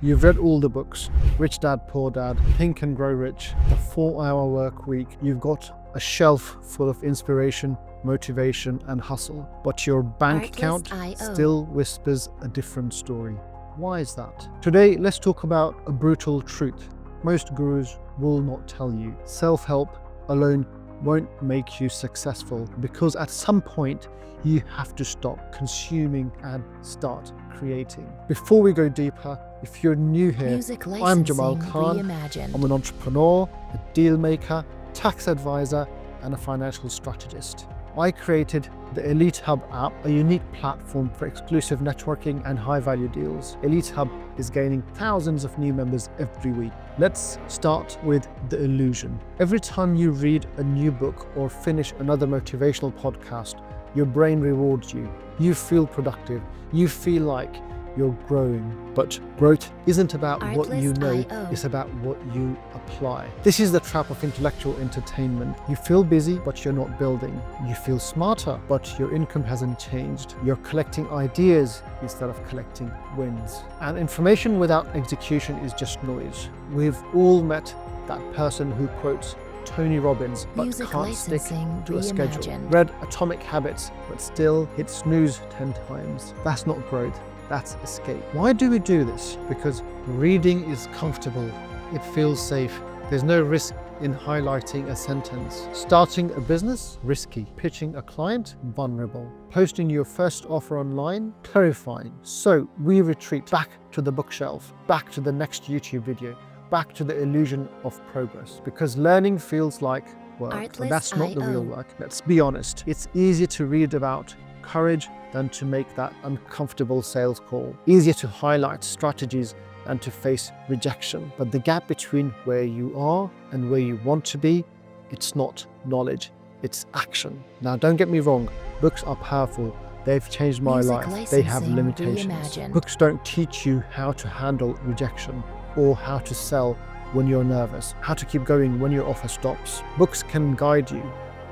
You've read all the books, Rich Dad, Poor Dad, Think and Grow Rich, The 4-Hour Work Week. You've got a shelf full of inspiration, motivation and hustle, but your bank account still whispers a different story. Why is that? Today, let's talk about a brutal truth. Most gurus will not tell you. Self-help alone won't make you successful, because at some point you have to stop consuming and start creating. Before we go deeper, if you're new here, I'm Jamal Khan. I'm an entrepreneur, a deal maker, tax advisor, and a financial strategist. I created the Elite Hub app, a unique platform for exclusive networking and high-value deals. Elite Hub is gaining thousands of new members every week. Let's start with the illusion. Every time you read a new book or finish another motivational podcast, your brain rewards you. You feel productive. You feel like you're growing. But growth isn't about what you know, it's about what you apply. This is the trap of intellectual entertainment. You feel busy, but you're not building. You feel smarter, but your income hasn't changed. You're collecting ideas instead of collecting wins. And information without execution is just noise. We've all met that person who quotes Tony Robbins but can't stick to a schedule. Read Atomic Habits but still hit snooze 10 times. That's not growth. That's escape. Why do we do this? Because reading is comfortable. It feels safe. There's no risk in highlighting a sentence. Starting a business? Risky. Pitching a client? Vulnerable. Posting your first offer online? Terrifying. So we retreat back to the bookshelf, back to the next YouTube video, back to the illusion of progress. Because learning feels like work, but that's not the real work. Let's be honest. It's easier to read about courage than to make that uncomfortable sales call. Easier to highlight strategies than to face rejection. But the gap between where you are and where you want to be, it's not knowledge, it's action. Now, don't get me wrong, books are powerful. They've changed my life. They have limitations. Books don't teach you how to handle rejection or how to sell when you're nervous, how to keep going when your offer stops. Books can guide you,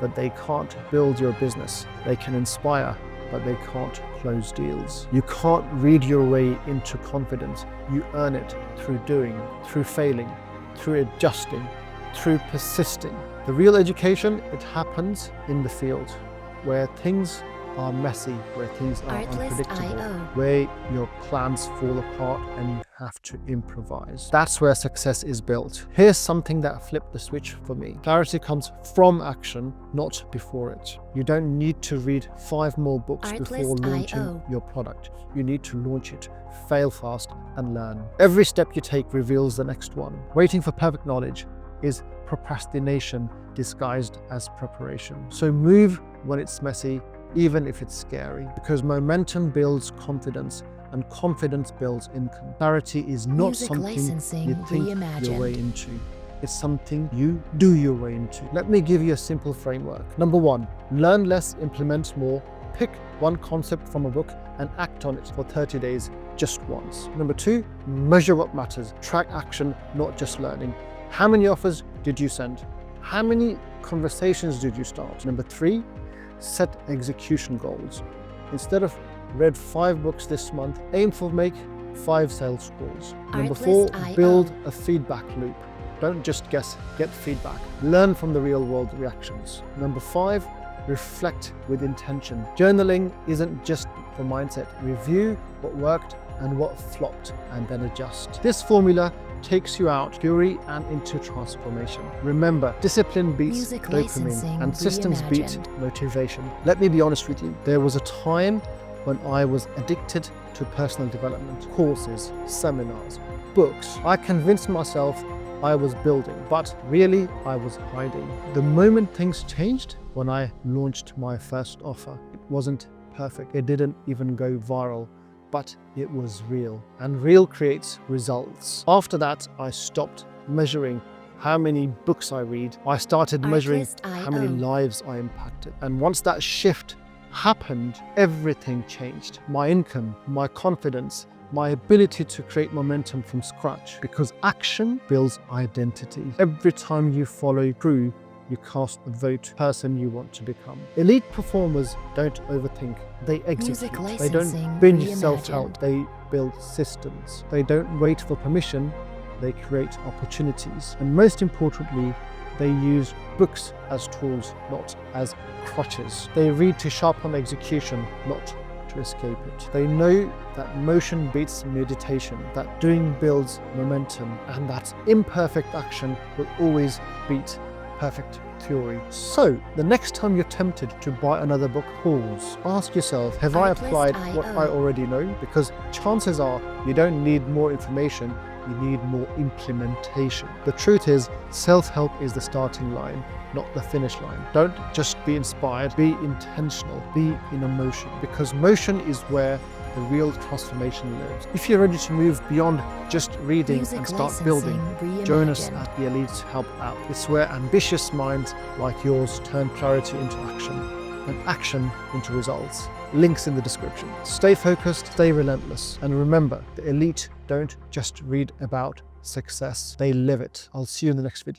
but they can't build your business. They can inspire, but they can't close deals. You can't read your way into confidence. You earn it through doing, through failing, through adjusting, through persisting. The real education, it happens in the field, where things are messy, where things are unpredictable, where your plans fall apart and you have to improvise. That's where success is built. Here's something that flipped the switch for me. Clarity comes from action, not before it. You don't need to read 5 more books before launching your product. You need to launch it, fail fast, and learn. Every step you take reveals the next one. Waiting for perfect knowledge is procrastination disguised as preparation. So move when it's messy, even if it's scary, because momentum builds confidence and confidence builds income. Clarity is not something you think your way into. It's something you do your way into. Let me give you a simple framework. Number 1, learn less, implement more. Pick one concept from a book and act on it for 30 days, just once. Number 2, measure what matters. Track action, not just learning. How many offers did you send? How many conversations did you start? Number 3, set execution goals. Instead of read 5 books this month, aim for make 5 sales calls. Number 4, build a feedback loop. Don't just guess, get feedback. Learn from the real world reactions. Number 5, reflect with intention. Journaling isn't just for mindset. Review what worked and what flopped and then adjust. This formula takes you out fury and into transformation. Remember, discipline beats dopamine and systems beat motivation. Let me be honest with you. There was a time when I was addicted to personal development, courses, seminars, books. I convinced myself I was building, but really I was hiding. The moment things changed, when I launched my first offer, it wasn't perfect. It didn't even go viral, but it was real, and real creates results. After that, I stopped measuring how many books I read. I started measuring how many lives I impacted. And once that shift happened, everything changed. My income, my confidence, my ability to create momentum from scratch, because action builds identity. Every time you follow through, you cast the vote person you want to become. Elite performers don't overthink, they execute. They don't binge self-help, they build systems. They don't wait for permission, they create opportunities. And most importantly, they use books as tools, not as crutches. They read to sharpen execution, not to escape it. They know that motion beats meditation, that doing builds momentum, and that imperfect action will always beat perfect theory. So, the next time you're tempted to buy another book, pause. Ask yourself, have I applied what I already know? Because chances are you don't need more information, you need more implementation. The truth is, self-help is the starting line, not the finish line. Don't just be inspired, be intentional, be in a motion, because motion is where the real transformation lives. If you're ready to move beyond just reading and start building, join us at the Elite Help App. It's where ambitious minds like yours turn clarity into action and action into results. Links in the description. Stay focused, stay relentless, and remember, the elite don't just read about success, they live it. I'll see you in the next video.